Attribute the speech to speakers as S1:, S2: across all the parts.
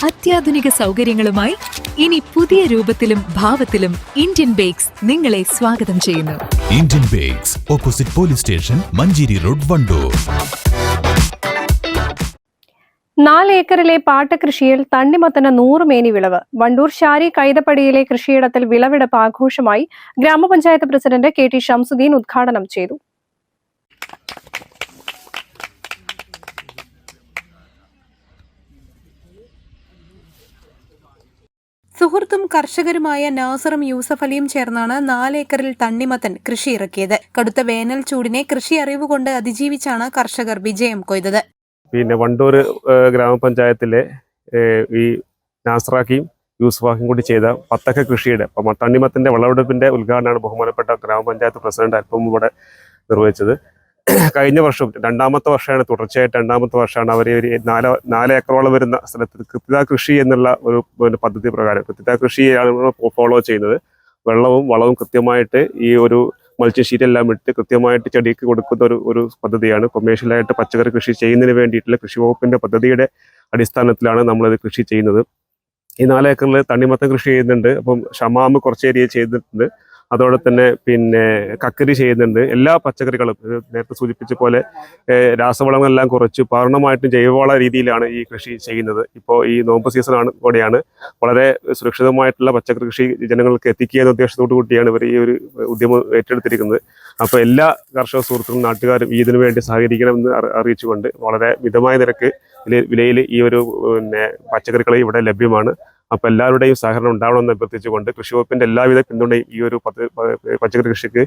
S1: അത്യാധുനിക സൗകര്യങ്ങളുമായി ഇനി പുതിയ രൂപത്തിലും ഭാവത്തിലും ഇന്ത്യൻ ബേക്സ് നിങ്ങളെ സ്വാഗതം ചെയ്യുന്നു.
S2: Indian bakes, opposite police station, Manjeri road, Wandoor.
S3: 4 ഏക്കറിലെ പാട്ടകൃഷിയിൽ തണ്ണിമത്തന് 100 മേനി വിളവ്. വണ്ടൂർ ശാരി കൈതപ്പടിയിലെ കൃഷിയിടത്തിൽ വിളവെടുപ്പ് ആഘോഷമായി. ഗ്രാമപഞ്ചായത്ത് പ്രസിഡന്റ് KT ഷംസുദ്ദീൻ ഉദ്ഘാടനം ചെയ്തു.
S4: സുഹൃത്തും കർഷകരുമായ നാസറും യൂസഫ് അലിയും ചേർന്നാണ് 4 ഏക്കറിൽ തണ്ണിമത്തൻ കൃഷി ഇറക്കിയത്. കടുത്ത വേനൽ ചൂടിനെ കൃഷി അറിവുകൊണ്ട് അതിജീവിച്ചാണ് കർഷകർ വിജയം കൊയ്തത്.
S5: വണ്ടൂർ ഗ്രാമപഞ്ചായത്തിലെ ഈ നാസറാക്കിയും യൂസഫാക്കിയും കൂടി ചെയ്ത പത്തക്ക കൃഷിയുടെ തണ്ണിമത്തന്റെ വിളവെടുപ്പിന്റെ ഉദ്ഘാടനമാണ് ബഹുമാനപ്പെട്ട ഗ്രാമപഞ്ചായത്ത് പ്രസിഡന്റ് അല്പം ഇവിടെ നിർവഹിച്ചത്. കഴിഞ്ഞ വർഷം രണ്ടാമത്തെ വർഷമാണ്, തുടർച്ചയായിട്ട് രണ്ടാമത്തെ വർഷമാണ് അവർ ഒരു 4 ഏക്കറോളം വരുന്ന സ്ഥലത്ത് കൃത്യത കൃഷി എന്നുള്ള ഒരു പദ്ധതി പ്രകാരം കൃത്യത കൃഷിയാണ് ഫോളോ ചെയ്യുന്നത്. വെള്ളവും വളവും കൃത്യമായിട്ട് ഈ ഒരു മൾച്ചിങ് ഷീറ്റ് എല്ലാം ഇട്ട് കൃത്യമായിട്ട് ചെടിക്ക് കൊടുക്കുന്ന ഒരു പദ്ധതിയാണ്. കൊമേഴ്ഷ്യലായിട്ട് പച്ചക്കറി കൃഷി ചെയ്യുന്നതിന് വേണ്ടിയിട്ടുള്ള കൃഷി വകുപ്പിന്റെ പദ്ധതിയുടെ അടിസ്ഥാനത്തിലാണ് നമ്മളത് കൃഷി ചെയ്യുന്നത്. ഈ 4 ഏക്കറിൽ തണ്ണിമത്തൻ കൃഷി ചെയ്യുന്നുണ്ട്. അപ്പം ഷമാമ് കുറച്ച് ഏരിയ ചെയ്തിട്ടുണ്ട്. അതോടെ തന്നെ കക്കരി ചെയ്യുന്നുണ്ട്. എല്ലാ പച്ചക്കറികളും നേരത്തെ സൂചിപ്പിച്ച പോലെ രാസവളങ്ങളെല്ലാം കുറച്ച് പൂർണ്ണമായിട്ടും ജൈവവള രീതിയിലാണ് ഈ കൃഷി ചെയ്യുന്നത്. ഇപ്പോൾ ഈ നോമ്പ് സീസണാണ് കൂടെയാണ്. വളരെ സുരക്ഷിതമായിട്ടുള്ള പച്ചക്കറി കൃഷി ജനങ്ങൾക്ക് എത്തിക്കുക എന്ന ഉദ്ദേശത്തോടു കൂടിയാണ് ഇവർ ഈ ഒരു ഉദ്യമം ഏറ്റെടുത്തിരിക്കുന്നത്. അപ്പോൾ എല്ലാ കർഷക സുഹൃത്തുക്കളും നാട്ടുകാരും ഇതിനു വേണ്ടി സഹകരിക്കണമെന്ന് അറിയിച്ചുകൊണ്ട് വളരെ മിതമായ നിരക്ക് വിലയിൽ ഈ ഒരു പച്ചക്കറികൾ ഇവിടെ ലഭ്യമാണ്. അപ്പോൾ എല്ലാവരുടെയും സഹകരണം ഉണ്ടാവണമെന്ന് അഭ്യർത്ഥിച്ചുകൊണ്ട് കൃഷി വകുപ്പിന്റെ എല്ലാവിധ പിന്തുണയും ഈ ഒരു പച്ചക്കറി കൃഷിക്ക്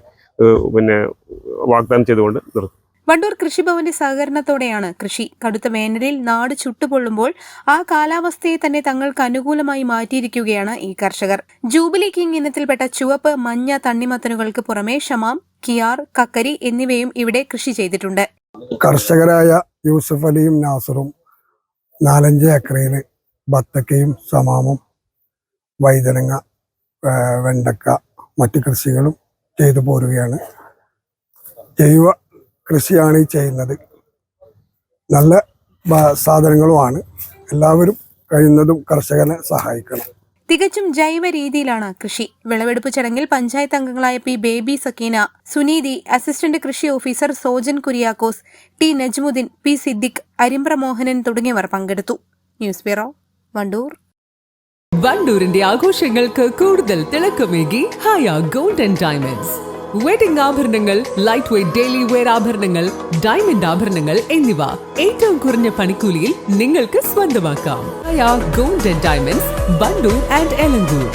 S5: വാഗ്ദാനം ചെയ്തുകൊണ്ട് നിർത്തും.
S4: വണ്ടൂർ കൃഷിഭവന്റെ സഹകരണത്തോടെയാണ് കൃഷി. കടുത്ത വേനലിൽ നാട് ചുട്ടുപൊള്ളുമ്പോൾ ആ കാലാവസ്ഥയെ തന്നെ തങ്ങൾക്ക് അനുകൂലമായി മാറ്റിയിരിക്കുകയാണ് ഈ കർഷകർ. ജൂബിലി കിങ് ഇനത്തിൽപ്പെട്ട ചുവപ്പ്, മഞ്ഞ തണ്ണിമത്തനുകൾക്ക് പുറമെ ഷമാം, കിയാർ, കക്കരി എന്നിവയും ഇവിടെ കൃഷി ചെയ്തിട്ടുണ്ട്.
S6: കർഷകരായ യൂസഫ് അലിയും നാസറും 4-5 ഏക്കറിൽ ബത്തക്കയും സമാമും വൈതനങ്ങ, വെണ്ടക്ക, മറ്റു കൃഷികളും ചെയ്തു പോരുകയാണ്. ജൈവ കൃഷിയാണ് ഈ ചെയ്യുന്നത്. നല്ല സാധനങ്ങളുമാണ്. എല്ലാവരും കഴിയുന്നതും കർഷകനെ സഹായിക്കണം.
S4: തികച്ചും ജൈവ രീതിയിലാണ് കൃഷി. വിളവെടുപ്പ് ചടങ്ങിൽ പഞ്ചായത്ത് അംഗങ്ങളായ പി ബേബി സക്കീന, സുനീതി, അസിസ്റ്റന്റ് കൃഷി officer Sojan Kuriakose, T Najmuddeen, P Siddique, Arimbra Mohanan തുടങ്ങിയവർ പങ്കെടുത്തു. News bureau, Wandoor.
S7: വണ്ടൂരിന്റെ ആഘോഷങ്ങൾക്ക് കൂടുതൽ തിളക്കമേകി Haya gold and diamonds. Wedding ആഭരണങ്ങൾ, ലൈറ്റ് വെയ്റ്റ് ഡെയിലി വെയർ ആഭരണങ്ങൾ, ഡയമണ്ട് ആഭരണങ്ങൾ എന്നിവ ഏറ്റവും കുറഞ്ഞ പണിക്കൂലിയിൽ നിങ്ങൾക്ക് സ്വന്തമാക്കാം. Haya gold and diamonds, Wandoor and Elankur.